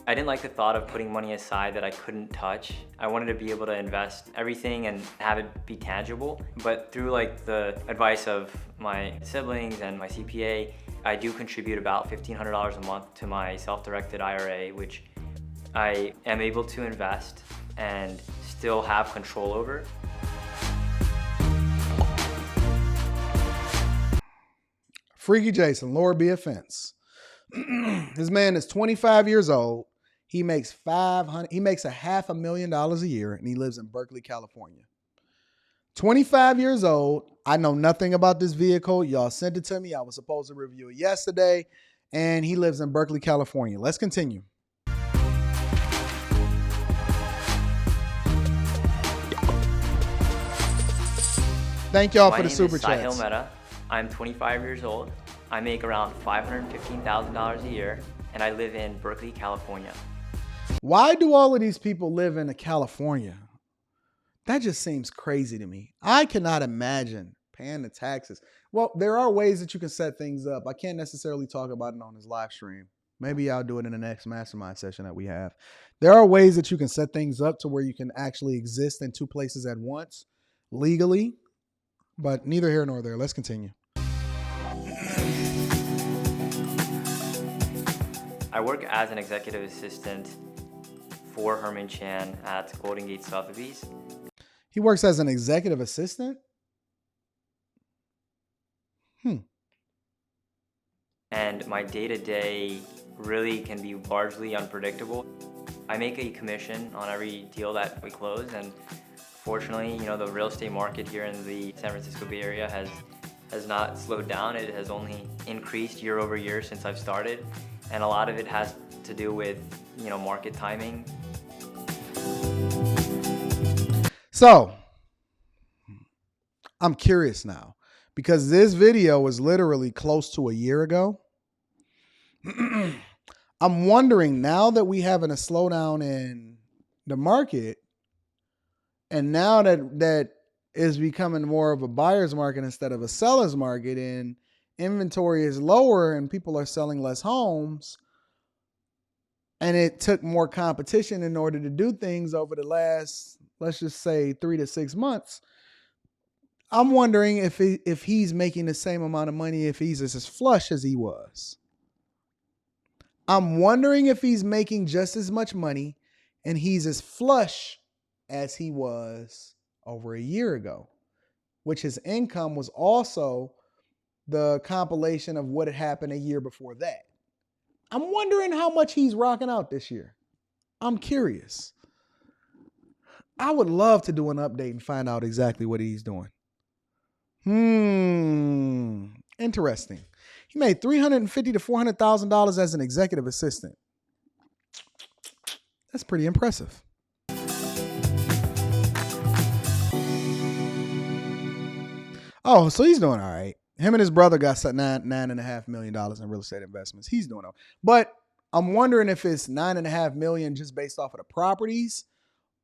I didn't like the thought of putting money aside that I couldn't touch. I wanted to be able to invest everything and have it be tangible. But through like the advice of my siblings and my CPA, I do contribute about $1,500 a month to my self-directed IRA, which I am able to invest and still have control over. Freaky Jason, Lord be offense. This man is 25 years old. He makes $500,000 a year, and he lives in Berkeley, California. 25 years old. I know nothing about this vehicle. Y'all sent it to me. I was supposed to review it yesterday, and he lives in Berkeley, California. Let's continue. Thank y'all for the super chats. I'm 25 years old. I make around $515,000 a year, and I live in Berkeley, California. Why do all of these people live in California? That just seems crazy to me. I cannot imagine paying the taxes. Well, there are ways that you can set things up. I can't necessarily talk about it on this live stream. Maybe I'll do it in the next mastermind session that we have. There are ways that you can set things up to where you can actually exist in two places at once legally, but neither here nor there. Let's continue. I work as an executive assistant for Herman Chan at Golden Gate Sotheby's. He works as an executive assistant? And my day-to-day really can be largely unpredictable. I make a commission on every deal that we close, and fortunately, the real estate market here in the San Francisco Bay Area has not slowed down. It has only increased year over year since I've started, and a lot of it has to do with market timing. So I'm curious now, because this video was literally close to a year ago. I'm wondering, now that we having a slowdown in the market, and now that is becoming more of a buyer's market instead of a seller's market, and inventory is lower and people are selling less homes, and it took more competition in order to do things over the last, let's just say, 3 to 6 months. I'm wondering if he's making the same amount of money, if he's as flush as he was. I'm wondering if he's making just as much money and he's as flush as he was over a year ago, which his income was also the compilation of what had happened a year before that. I'm wondering how much he's rocking out this year. I'm curious. I would love to do an update and find out exactly what he's doing. Interesting. He made $350,000 to $400,000 as an executive assistant. That's pretty impressive. Oh, so he's doing all right. Him and his brother got $9.5 million in real estate investments. He's doing all right. But I'm wondering if it's $9.5 million just based off of the properties,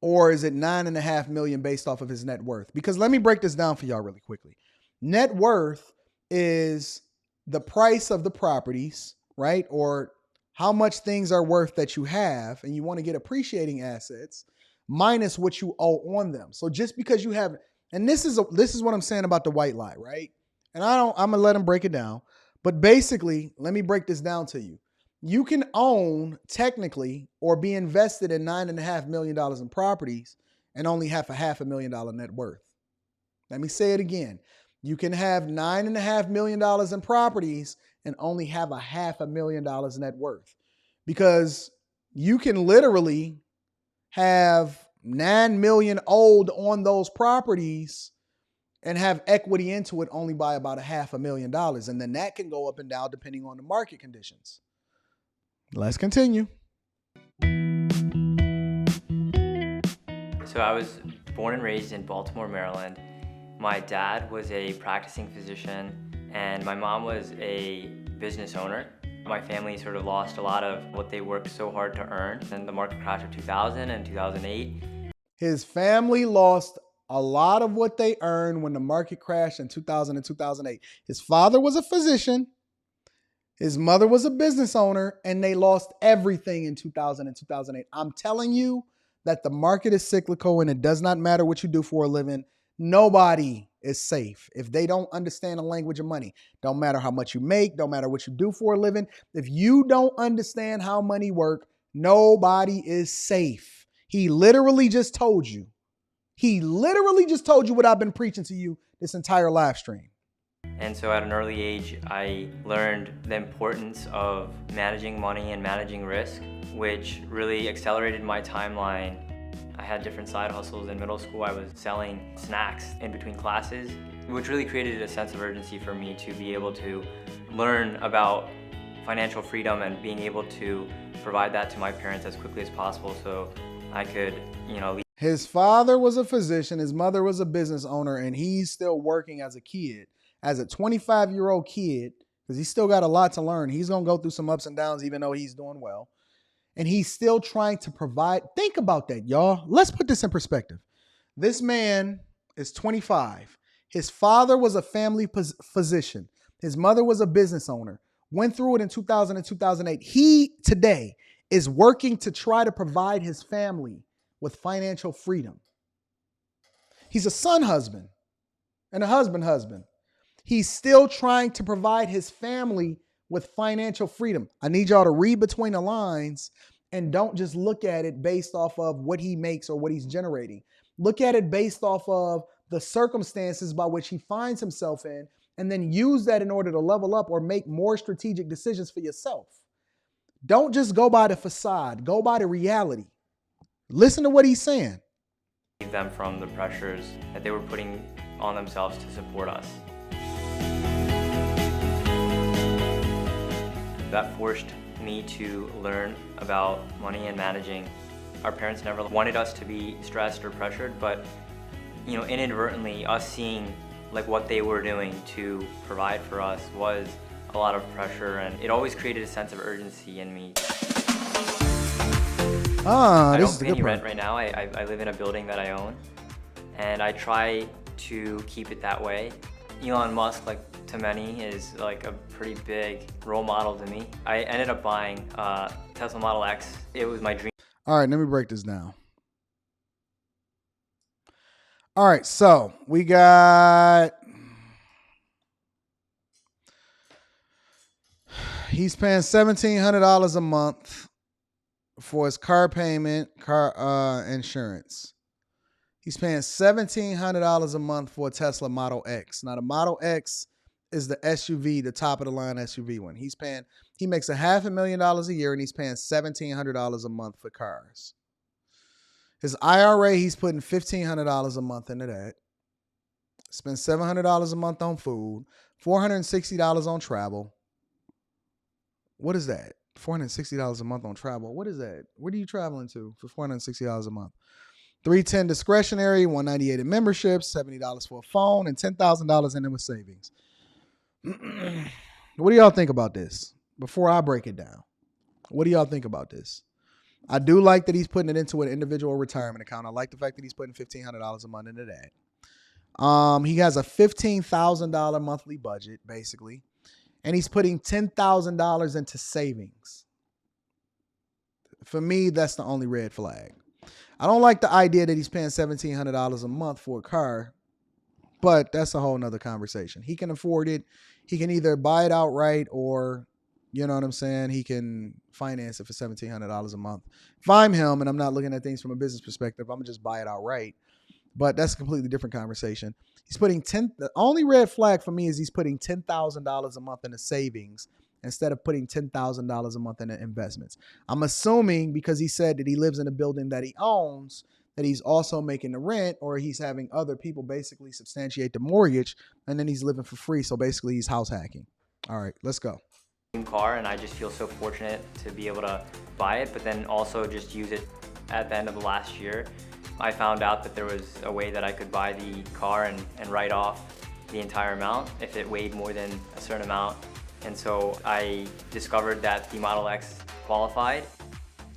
or is it $9.5 million based off of his net worth? Because let me break this down for y'all really quickly. Net worth is the price of the properties, right? Or how much things are worth that you have, and you want to get appreciating assets, minus what you owe on them. So just because you have, and this is what I'm saying about the white lie, right? And I'm gonna let him break it down. But basically, let me break this down to you. You can own technically or be invested in $9.5 million in properties and only have $500,000 net worth. Let me say it again. You can have $9.5 million in properties and only have $500,000 net worth, because you can literally have $9 million owed on those properties and have equity into it only by about $500,000. And then that can go up and down depending on the market conditions. Let's continue. So I was born and raised in Baltimore, Maryland. My dad was a practicing physician and my mom was a business owner. My family sort of lost a lot of what they worked so hard to earn in the market crash of 2000 and 2008. His family lost a lot of what they earned when the market crashed in 2000 and 2008. His father was a physician. His mother was a business owner and they lost everything in 2000 and 2008. I'm telling you that the market is cyclical and it does not matter what you do for a living. Nobody is safe if they don't understand the language of money. Don't matter how much you make, don't matter what you do for a living. If you don't understand how money works, nobody is safe. He literally just told you. He literally just told you what I've been preaching to you this entire live stream. And so at an early age, I learned the importance of managing money and managing risk, which really accelerated my timeline. I had different side hustles in middle school. I was selling snacks in between classes, which really created a sense of urgency for me to be able to learn about financial freedom and being able to provide that to my parents as quickly as possible so I could, His father was a physician, his mother was a business owner, and he's still working as a kid. As a 25-year-old kid, because he's still got a lot to learn. He's going to go through some ups and downs, even though he's doing well. And he's still trying to provide. Think about that, y'all. Let's put this in perspective. This man is 25. His father was a family physician. His mother was a business owner. Went through it in 2000 and 2008. He today is working to try to provide his family with financial freedom. He's a son husband and a husband. He's still trying to provide his family with financial freedom. I need y'all to read between the lines and don't just look at it based off of what he makes or what he's generating. Look at it based off of the circumstances by which he finds himself in, and then use that in order to level up or make more strategic decisions for yourself. Don't just go by the facade. Go by the reality. Listen to what he's saying. them from the pressures that they were putting on themselves to support us. That forced me to learn about money and managing. Our parents never wanted us to be stressed or pressured, but inadvertently us seeing what they were doing to provide for us was a lot of pressure, and it always created a sense of urgency in me. I don't pay any rent right now. I live in a building that I own, and I try to keep it that way. Elon Musk, to many, is a pretty big role model to me. I ended up buying Tesla Model X. It was my dream. All right, let me break this down. All right, so we got, he's paying $1,700 a month for his car payment, car insurance. He's paying $1,700 a month for a Tesla Model X. Now the Model X is the SUV, the top of the line SUV one. He makes $500,000 a year, and he's paying $1,700 a month for cars. His IRA, he's putting $1,500 a month into that. Spends $700 a month on food, $460 on travel. What is that? $460 a month on travel. What is that? What are you traveling to for $460 a month? $310 discretionary, $198 in memberships, $70 for a phone, and $10,000 in it with savings. What do y'all think about this? Before I break it down, what do y'all think about this? I do like that he's putting it into an individual retirement account. I like the fact that he's putting $1,500 a month into that. He has a $15,000 monthly budget, basically, and he's putting $10,000 into savings. For me, that's the only red flag. I don't like the idea that he's paying $1,700 a month for a car, but that's a whole nother conversation. He can afford it. He can either buy it outright or, you know what I'm saying, he can finance it for $1,700 a month. If I'm him and I'm not looking at things from a business perspective, I'm going to just buy it outright. But that's a completely different conversation. He's putting the only red flag for me is he's putting $10,000 a month into savings instead of putting $10,000 a month into investments. I'm assuming because he said that he lives in a building that he owns, that he's also making the rent, or he's having other people basically substantiate the mortgage, and then he's living for free. So basically he's house hacking. All right, let's go. Car, and I just feel so fortunate to be able to buy it, but then also just use it. At the end of the last year, I found out that there was a way that I could buy the car and write off the entire amount if it weighed more than a certain amount. And so I discovered that the Model X qualified.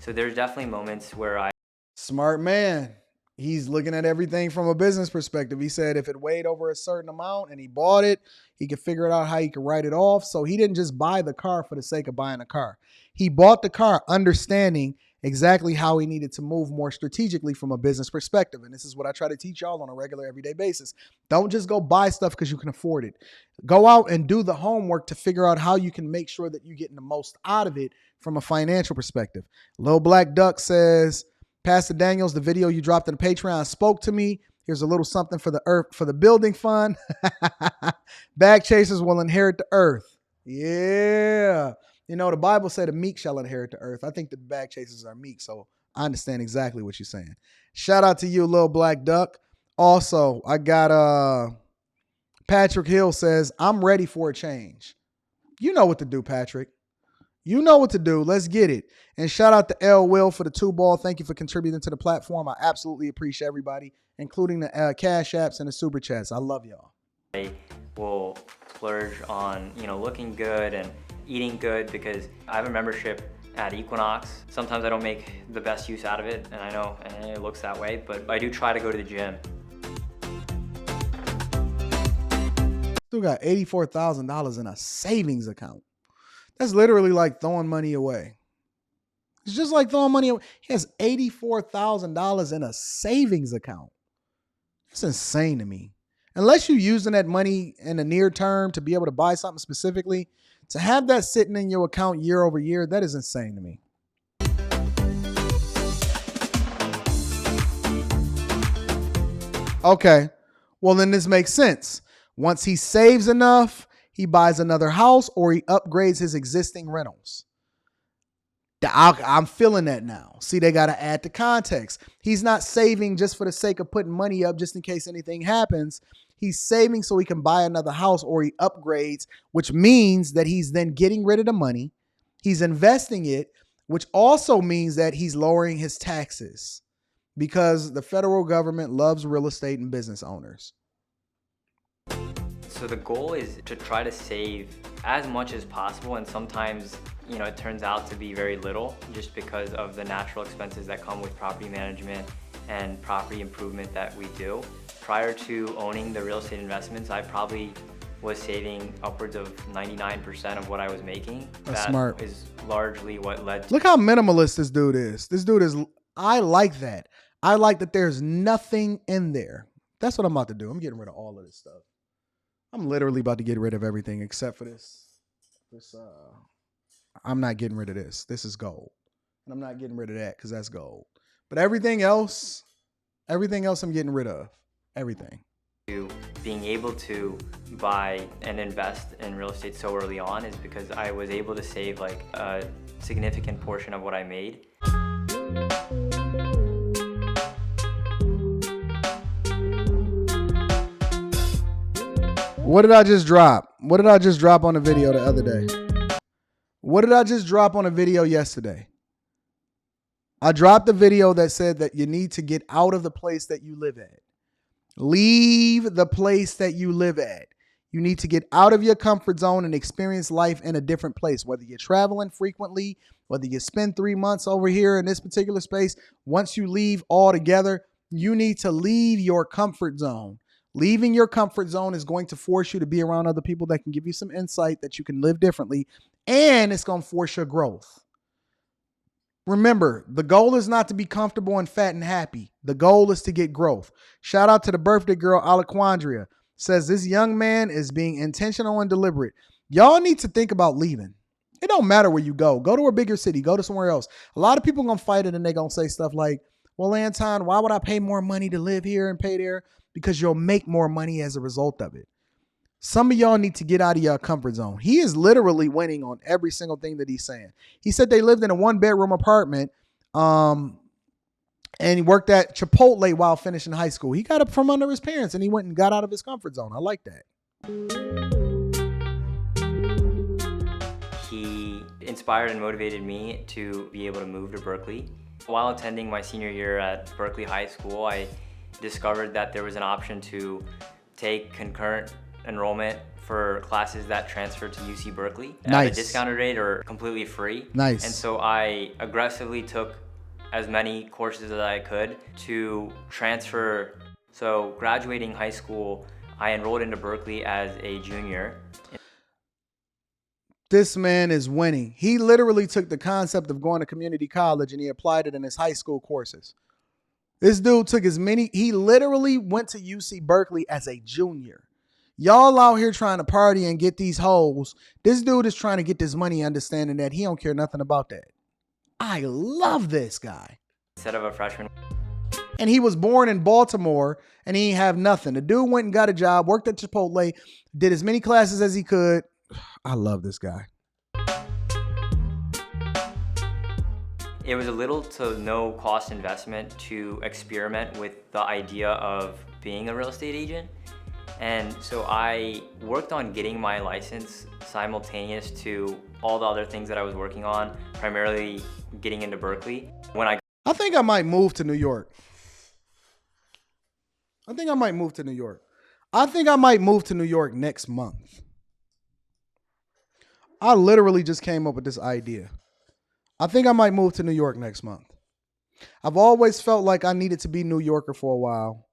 So there's definitely moments where Smart man. He's looking at everything from a business perspective. He said if it weighed over a certain amount and he bought it, he could figure it out how he could write it off. So he didn't just buy the car for the sake of buying a car. He bought the car understanding exactly how he needed to move more strategically from a business perspective. And this is what I try to teach y'all on a regular everyday basis. Don't just go buy stuff because you can afford it. Go out and do the homework to figure out how you can make sure that you're getting the most out of it from a financial perspective. Lil Black Duck says, Pastor Daniels, the video you dropped in the Patreon spoke to me. Here's a little something for the earth, for the building fund. Bag chasers will inherit the earth. Yeah. You know, the Bible said the meek shall inherit the earth. I think the bag chasers are meek, so I understand exactly what you're saying. Shout out to you, Lil Black Duck. Also, I got Patrick Hill says, I'm ready for a change. You know what to do, Patrick. You know what to do. Let's get it. And shout out to L. Will for the 2-ball. Thank you for contributing to the platform. I absolutely appreciate everybody, including the Cash Apps and the Super Chats. I love y'all. I will splurge on, looking good and eating good because I have a membership at Equinox. Sometimes I don't make the best use out of it, and I know and it looks that way, but I do try to go to the gym. Still got $84,000 in a savings account. That's literally like throwing money away. It's just like throwing money away. He has $84,000 in a savings account. That's insane to me. Unless you're using that money in the near term to be able to buy something specifically, to have that sitting in your account year over year, that is insane to me. Okay, well then this makes sense. Once he saves enough, he buys another house or he upgrades his existing rentals. I'm feeling that now. See, they got to add the context. He's not saving just for the sake of putting money up just in case anything happens. He's saving so he can buy another house or he upgrades, which means that he's then getting rid of the money. He's investing it, which also means that he's lowering his taxes because the federal government loves real estate and business owners. So the goal is to try to save as much as possible, and sometimes, it turns out to be very little just because of the natural expenses that come with property management and property improvement that we do. Prior to owning the real estate investments, I probably was saving upwards of 99% of what I was making. That's smart. That is largely what led to— Look how minimalist this dude is. I like that. I like that there's nothing in there. That's what I'm about to do. I'm getting rid of all of this stuff. I'm literally about to get rid of everything except for this. I'm not getting rid of this. This is gold. And I'm not getting rid of that because that's gold. But everything else I'm getting rid of. Everything. Being able to buy and invest in real estate so early on is because I was able to save like a significant portion of what I made. What did I just drop? What did I just drop on the video the other day? What did I just drop on a video yesterday? I dropped a video that said that you need to get out of the place that you live at. Leave the place that you live at. You need to get out of your comfort zone and experience life in a different place. Whether you're traveling frequently, whether you spend 3 months over here in this particular space, once you leave altogether, you need to leave your comfort zone. Leaving your comfort zone is going to force you to be around other people that can give you some insight that you can live differently, and it's going to force your growth. Remember, the goal is not to be comfortable and fat and happy. The goal is to get growth. Shout out to the birthday girl, Alaquandria. Says this young man is being intentional and deliberate. Y'all need to think about leaving. It don't matter where you go. Go to a bigger city. Go to somewhere else. A lot of people are going to fight it and they're going to say stuff like, well, Anton, why would I pay more money to live here and pay there? Because you'll make more money as a result of it. Some of y'all need to get out of your comfort zone. He is literally winning on every single thing that he's saying. He said they lived in a 1-bedroom apartment and he worked at Chipotle while finishing high school. He got up from under his parents and he went and got out of his comfort zone. I like that. He inspired and motivated me to be able to move to Berkeley. While attending my senior year at Berkeley High School, I discovered that there was an option to take concurrent enrollment for classes that transferred to UC Berkeley at a discounted rate or completely free. Nice. And so I aggressively took as many courses as I could to transfer. So graduating high school, I enrolled into Berkeley as a junior. This man is winning. He literally took the concept of going to community college and he applied it in his high school courses. This dude took he literally went to UC Berkeley as a junior. Y'all out here trying to party and get these hoes. This dude is trying to get this money, understanding that he don't care nothing about that. I love this guy. Instead of a freshman. And he was born in Baltimore and he ain't have nothing. The dude went and got a job, worked at Chipotle, did as many classes as he could. I love this guy. It was a little to no cost investment to experiment with the idea of being a real estate agent. And so I worked on getting my license simultaneous to all the other things that I was working on, primarily getting into Berkeley. I think I might move to New York. I think I might move to New York next month. I literally just came up with this idea. I think I might move to New York next month. I've always felt like I needed to be New Yorker for a while.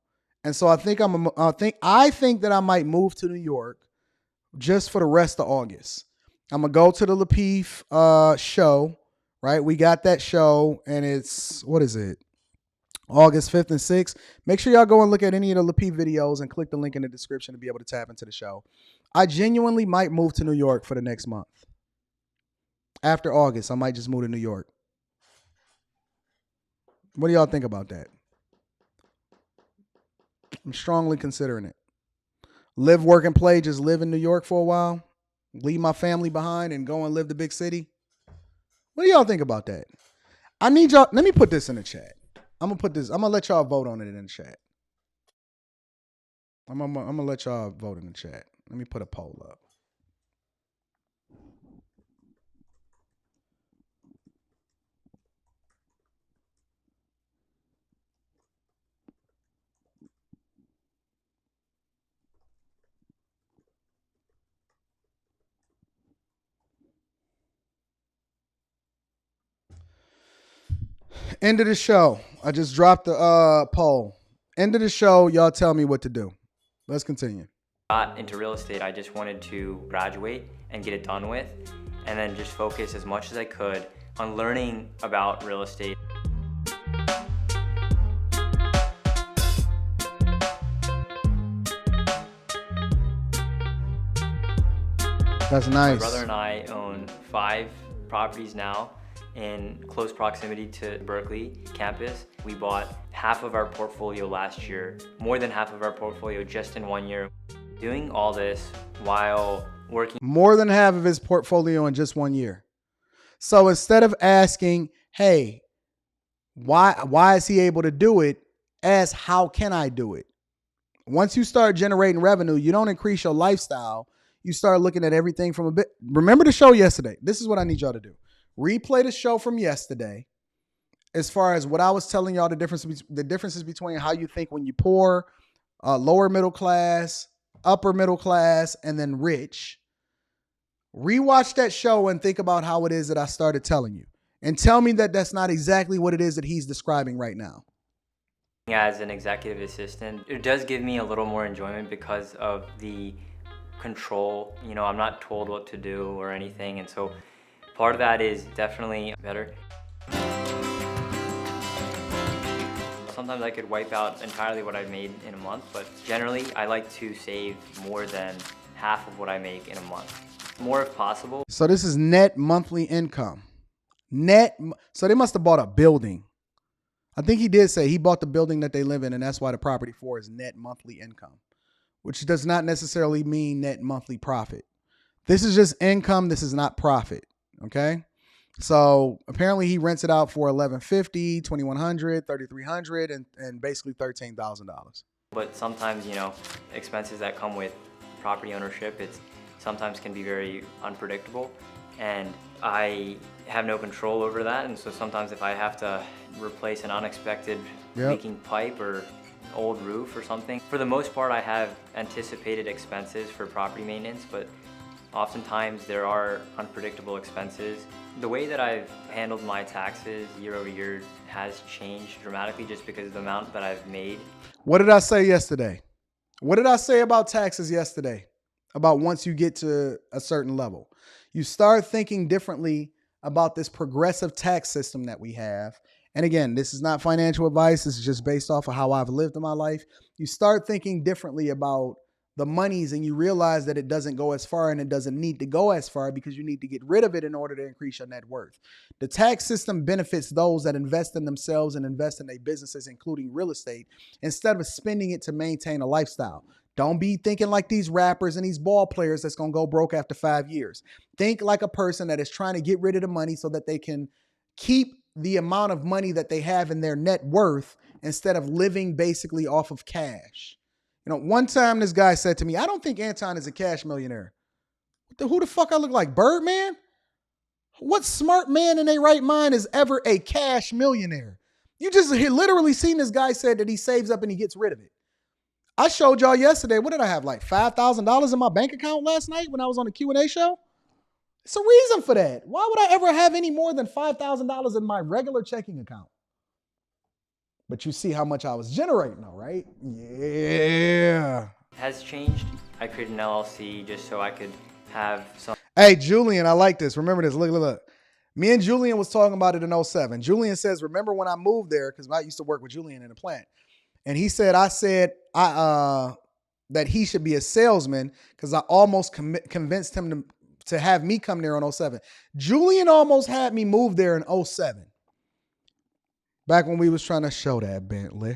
And so I think that I might move to New York just for the rest of August. I'm going to go to the Lapeef show, right? We got that show and it's, what is it? August 5th and 6th. Make sure y'all go and look at any of the Lapeef videos and click the link in the description to be able to tap into the show. I genuinely might move to New York for the next month. After August, I might just move to New York. What do y'all think about that? I'm strongly considering it. Live, work, and play, just live in New York for a while. Leave my family behind and go and live the big city. What do y'all think about that? I need y'all, let me put this in the chat. I'm gonna let y'all vote on it in the chat. I'm gonna let y'all vote in the chat. Let me put a poll up. End of the show. I just dropped the poll. End of the show. Y'all tell me what to do. Let's continue. Got into real estate, I just wanted to graduate and get it done with, and then just focus as much as I could on learning about real estate. That's nice. My brother and I own 5 properties now in close proximity to Berkeley campus. We bought half of our portfolio last year, more than half of our portfolio just in 1 year. Doing all this while working. More than half of his portfolio in just 1 year. So instead of asking, hey, why is he able to do it? Ask, how can I do it? Once you start generating revenue, you don't increase your lifestyle. You start looking at everything from a bit. Remember the show yesterday. This is what I need y'all to do. Replay the show from yesterday. As far as what I was telling y'all, the differences between how you think when you poor, lower middle class, upper middle class, and then rich. Rewatch that show and think about how it is that I started telling you. And tell me that that's not exactly what it is that he's describing right now. As an executive assistant, it does give me a little more enjoyment because of the control. You know, I'm not told what to do or anything. And so part of that is definitely better. Sometimes I could wipe out entirely what I made in a month, but generally I like to save more than half of what I make in a month. More if possible. So this is net monthly income. So they must have bought a building. I think he did say he bought the building that they live in, and that's why the property for is net monthly income, which does not necessarily mean net monthly profit. This is just income. This is not profit. Okay. So apparently he rents it out for $1,150, $2,100, $3,300, and basically $13,000. But sometimes, you know, expenses that come with property ownership, sometimes can be very unpredictable, and I have no control over that. And so sometimes if I have to replace an unexpected leaking pipe or old roof or something, for the most part I have anticipated expenses for property maintenance, but Oftentimes there are unpredictable expenses. The way that I've handled my taxes year over year has changed dramatically just because of the amount that I've made. What did I say yesterday? What did I say about taxes yesterday? About once you get to a certain level, you start thinking differently about this progressive tax system that we have. And again, this is not financial advice. This is just based off of how I've lived in my life. You start thinking differently about the monies and you realize that it doesn't go as far and it doesn't need to go as far because you need to get rid of it in order to increase your net worth. The tax system benefits those that invest in themselves and invest in their businesses, including real estate, instead of spending it to maintain a lifestyle. Don't be thinking like these rappers and these ball players that's going to go broke after 5 years. Think like a person that is trying to get rid of the money so that they can keep the amount of money that they have in their net worth instead of living basically off of cash. You know, one time this guy said to me, I don't think Anton is a cash millionaire. Who the fuck I look like? Birdman? What smart man in their right mind is ever a cash millionaire? You just literally seen this guy said that he saves up and he gets rid of it. I showed y'all yesterday, what did I have, like $5,000 in my bank account last night when I was on the Q&A show? It's a reason for that. Why would I ever have any more than $5,000 in my regular checking account? But you see how much I was generating though, right? Yeah. Has changed. I created an LLC just so I could have some. Hey, Julian, I like this. Remember this. Look. Me and Julian was talking about it in 2007. Julian says, remember when I moved there, because I used to work with Julian in the plant. And he said, I said that he should be a salesman because I almost convinced him to have me come there in 2007. Julian almost had me move there in 2007. Back when we was trying to show that Bentley.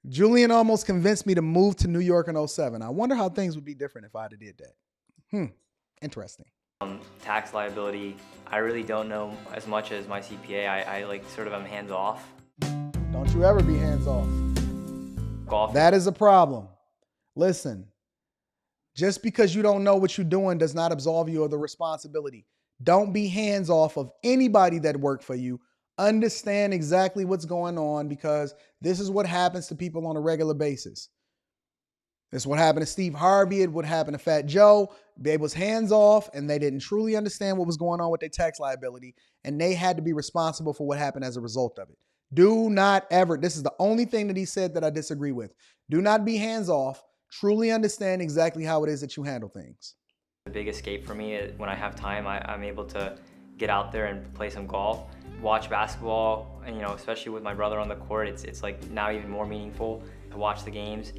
Julian almost convinced me to move to New York in 2007. I wonder how things would be different if I had did that. Interesting. Tax liability. I really don't know as much as my CPA. I like sort of am hands off. Don't you ever be hands off. Golf. That is a problem. Listen, just because you don't know what you're doing does not absolve you of the responsibility. Don't be hands off of anybody that worked for you. Understand exactly what's going on because this is what happens to people on a regular basis. This is what happened to Steve Harvey. It would happen to Fat Joe. They was hands off and they didn't truly understand what was going on with their tax liability and they had to be responsible for what happened as a result of it. Do not ever, this is the only thing that he said that I disagree with. Do not be hands off. Truly understand exactly how it is that you handle things. The big escape for me is when I have time, I'm able to get out there and play some golf, watch basketball, and especially with my brother on the court, it's like now even more meaningful to watch the games.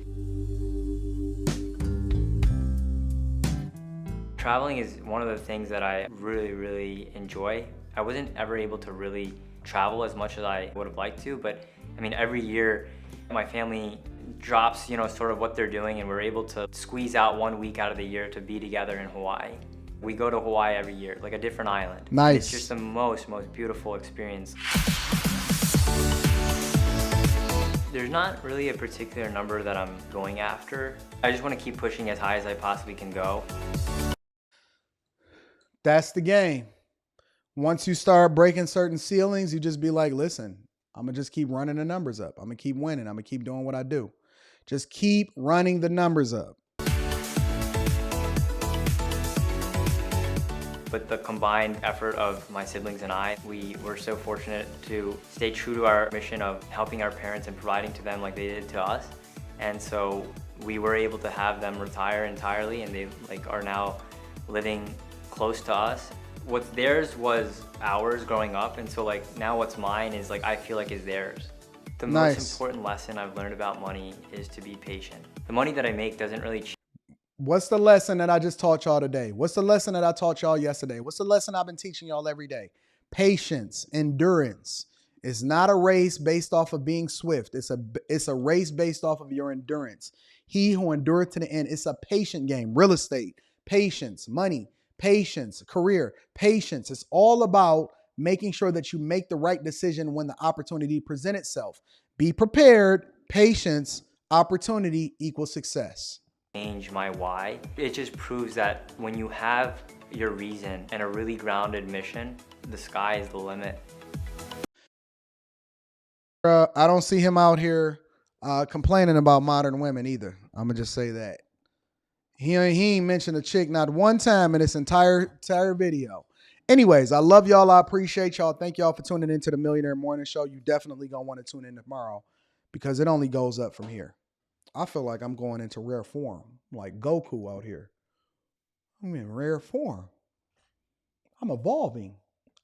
Traveling is one of the things that I really enjoy. I wasn't ever able to really travel as much as I would have liked to, but I mean, every year my family drops, sort of what they're doing, and we're able to squeeze out 1 week out of the year to be together in Hawaii. We go to Hawaii every year, like a different island. Nice. It's just the most beautiful experience. There's not really a particular number that I'm going after. I just want to keep pushing as high as I possibly can go. That's the game. Once you start breaking certain ceilings, you just be like, listen, I'm going to just keep running the numbers up. I'm going to keep winning. I'm going to keep doing what I do. Just keep running the numbers up. With the combined effort of my siblings and I, we were so fortunate to stay true to our mission of helping our parents and providing to them like they did to us. And so we were able to have them retire entirely, and they are now living close to us. What's theirs was ours growing up, and so now what's mine is I feel like is theirs. The most important lesson I've learned about money is to be patient. The money that I make doesn't really change. What's the lesson that I just taught y'all today? What's the lesson that I taught y'all yesterday? What's the lesson I've been teaching y'all every day? Patience, endurance. It's not a race based off of being swift. It's a race based off of your endurance. He who endureth to the end. It's a patient game. Real estate, patience, money, patience, career, patience. It's all about making sure that you make the right decision when the opportunity presents itself. Be prepared. Patience, opportunity equals success. Change my why. It just proves that when you have your reason and a really grounded mission, the sky is the limit. I don't see him out here complaining about modern women either. I'm going to just say that. He ain't mentioned a chick not one time in this entire video. Anyways, I love y'all. I appreciate y'all. Thank y'all for tuning into the Millionaire Morning Show. You definitely gonna want to tune in tomorrow because it only goes up from here. I feel like I'm going into rare form, like Goku out here. I'm in rare form. I'm evolving.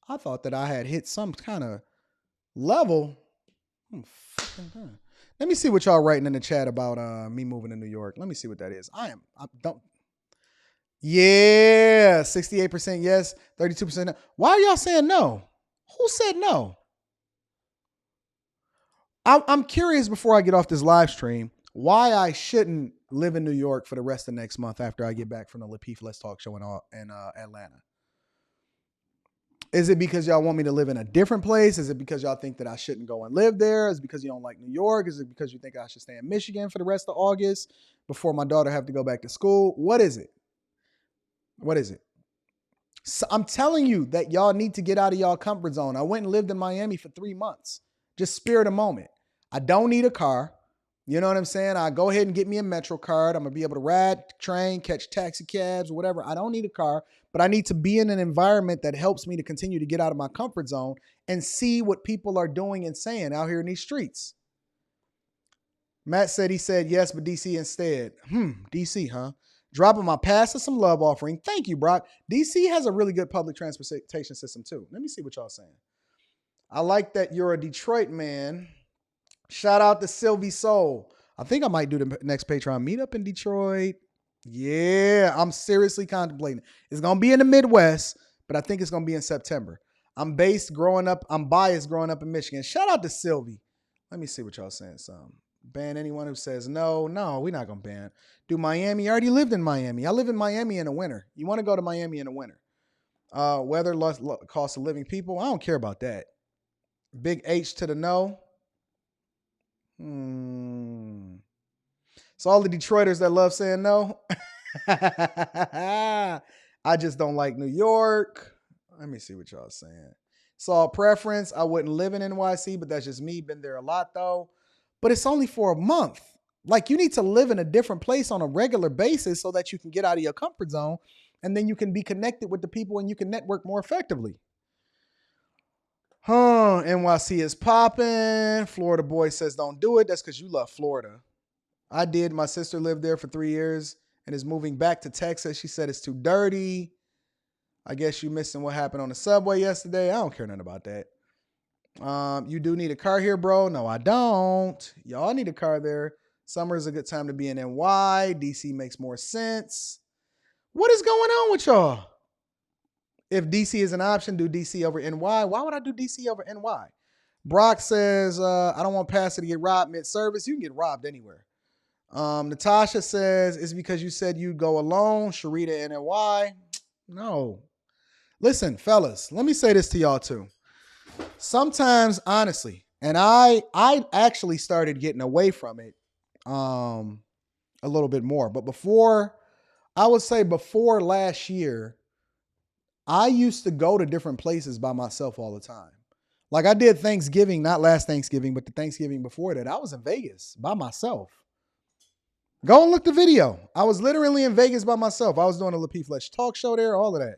I thought that I had hit some kind of level. Let me see what y'all writing in the chat about me moving to New York. Let me see what that is. I don't. Yeah, 68% yes, 32% no. Why are y'all saying no? Who said no? I'm curious before I get off this live stream why I shouldn't live in New York for the rest of next month after I get back from the Lapeef Let's Talk show in Atlanta. Is it because y'all want me to live in a different place? Is it because y'all think that I shouldn't go and live there? Is it because you don't like New York? Is it because you think I should stay in Michigan for the rest of August before my daughter have to go back to school? What is it? What is it? So I'm telling you that y'all need to get out of y'all comfort zone. I went and lived in Miami for 3 months. Just spirit a moment. I don't need a car. You know what I'm saying? I go ahead and get me a Metro card. I'm going to be able to ride, train, catch taxi cabs, whatever. I don't need a car, but I need to be in an environment that helps me to continue to get out of my comfort zone and see what people are doing and saying out here in these streets. Matt said he said yes, but DC instead. DC, huh? Dropping my pass as some love offering. Thank you, Brock. DC has a really good public transportation system too. Let me see what y'all saying. I like that you're a Detroit man. Shout out to Sylvie Soul. I think I might do the next Patreon meetup in Detroit. Yeah, I'm seriously contemplating. It's going to be in the Midwest, but I think it's going to be in September. I'm biased growing up in Michigan. Shout out to Sylvie. Let me see what y'all saying. Ban anyone who says no. No, we're not going to ban. Do Miami. I already lived in Miami. I live in Miami in the winter. You want to go to Miami in the winter. Weather, cost of living, people. I don't care about that. Big H to the no. So all the Detroiters that love saying no. I just don't like New York. Let me see what y'all saying. It's all preference. I wouldn't live in NYC, but that's just me. Been there a lot though. But it's only for a month. Like you need to live in a different place on a regular basis so that you can get out of your comfort zone and then you can be connected with the people and you can network more effectively. NYC is popping. Florida boy says don't do it. That's because you love Florida. I did. My sister lived there for 3 years and is moving back to Texas. She said it's too dirty. I guess you missing what happened on the subway yesterday. I don't care nothing about that. You do need a car here, bro? No, I don't. Y'all need a car there. Summer is a good time to be in NY. DC makes more sense. What is going on with y'all? If DC is an option, do DC over NY. Why would I do DC over NY? Brock says, I don't want Pastor to get robbed mid-service. You can get robbed anywhere. Natasha says, it's because you said you'd go alone. Sharita and NY. No. Listen, fellas, let me say this to y'all too. Sometimes, honestly, and I actually started getting away from it a little bit more. But before last year, I used to go to different places by myself all the time. Like I did Thanksgiving, not last Thanksgiving, but the Thanksgiving before that. I was in Vegas by myself. Go and look the video. I was literally in Vegas by myself. I was doing a Lapeef Let's Talk show there, all of that.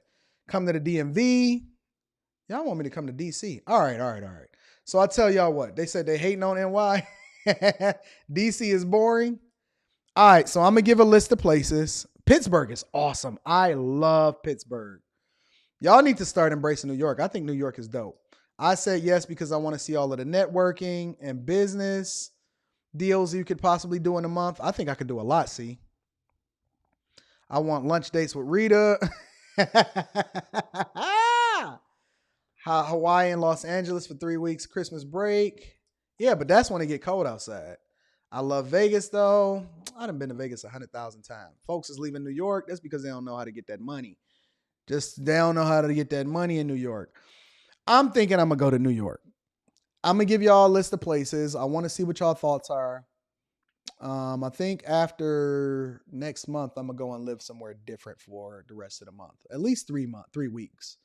Come to the DMV. Y'all want me to come to DC. All right. So I tell y'all what. They said they hating on NY. DC is boring. All right, so I'm going to give a list of places. Pittsburgh is awesome. I love Pittsburgh. Y'all need to start embracing New York. I think New York is dope. I said yes because I want to see all of the networking and business deals you could possibly do in a month. I think I could do a lot, see. I want lunch dates with Rita. Hawaii and Los Angeles for 3 weeks, Christmas break. Yeah, but that's when it get cold outside. I love Vegas, though. I done been to Vegas 100,000 times. Folks is leaving New York. That's because they don't know how to get that money. They don't know how to get that money in New York. I'm thinking I'm going to go to New York. I'm going to give y'all a list of places. I want to see what y'all thoughts are. I think after next month, I'm going to go and live somewhere different for the rest of the month. At least 3 weeks.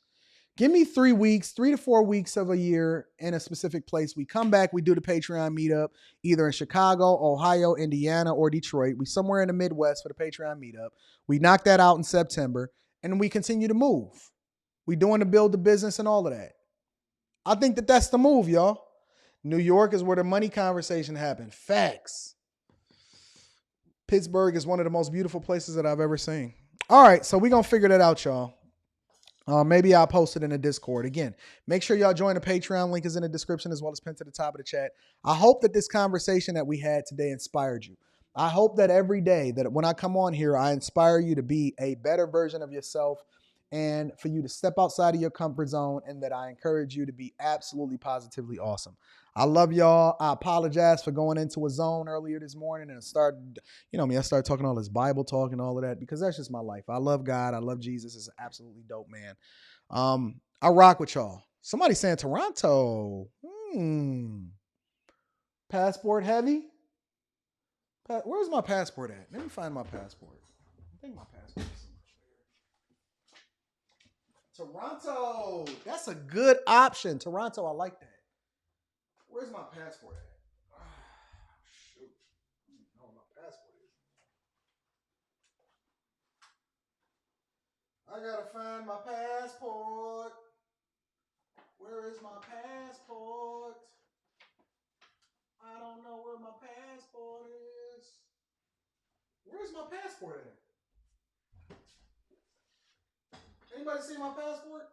Give me 3 weeks, 3 to 4 weeks of a year in a specific place. We come back, we do the Patreon meetup, either in Chicago, Ohio, Indiana, or Detroit. We somewhere in the Midwest for the Patreon meetup. We knock that out in September, and we continue to move. We doing to build the business and all of that. I think that that's the move, y'all. New York is where the money conversation happened. Facts. Pittsburgh is one of the most beautiful places that I've ever seen. All right, so we're going to figure that out, y'all. Maybe I'll post it in the Discord. Again, make sure y'all join the Patreon. Link is in the description as well as pinned to the top of the chat. I hope that this conversation that we had today inspired you. I hope that every day that when I come on here, I inspire you to be a better version of yourself and for you to step outside of your comfort zone, and that I encourage you to be absolutely positively awesome. I love y'all. I apologize for going into a zone earlier this morning and started, I started talking all this Bible talk and all of that because that's just my life. I love God. I love Jesus. It's absolutely dope, man. I rock with y'all. Somebody saying Toronto. Passport heavy? Where's my passport at? Let me find my passport. I think my passport is Toronto. That's a good option. Toronto, I like that. Where's my passport at? Shoot. I don't know where my passport is. I gotta find my passport. Where is my passport? I don't know where my passport is. Where's my passport at? Anybody see my passport?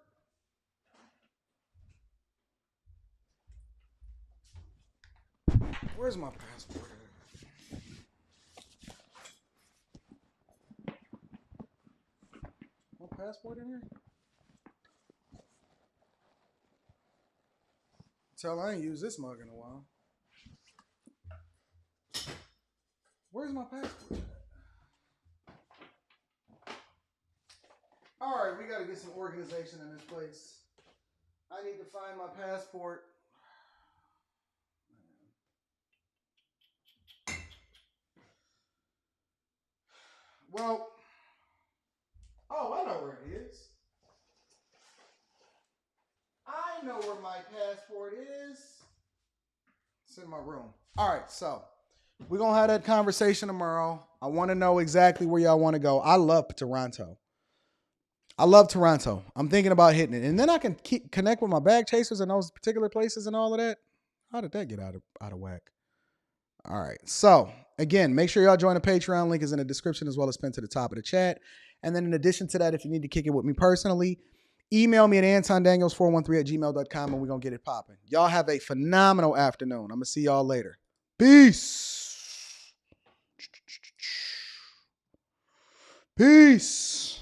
Where's my passport at? My passport in here? Tell I ain't used this mug in a while. Where's my passport at? All right, we got to get some organization in this place. I need to find my passport. Well, I know where it is. I know where my passport is. It's in my room. All right, so we're going to have that conversation tomorrow. I want to know exactly where y'all want to go. I love Toronto. I'm thinking about hitting it. And then I can connect with my bag chasers in those particular places and all of that. How did that get out of whack? All right. So, again, make sure y'all join the Patreon. Link is in the description as well as pinned to the top of the chat. And then in addition to that, if you need to kick it with me personally, email me at antondaniels413@gmail.com and we're going to get it popping. Y'all have a phenomenal afternoon. I'm going to see y'all later. Peace. Peace.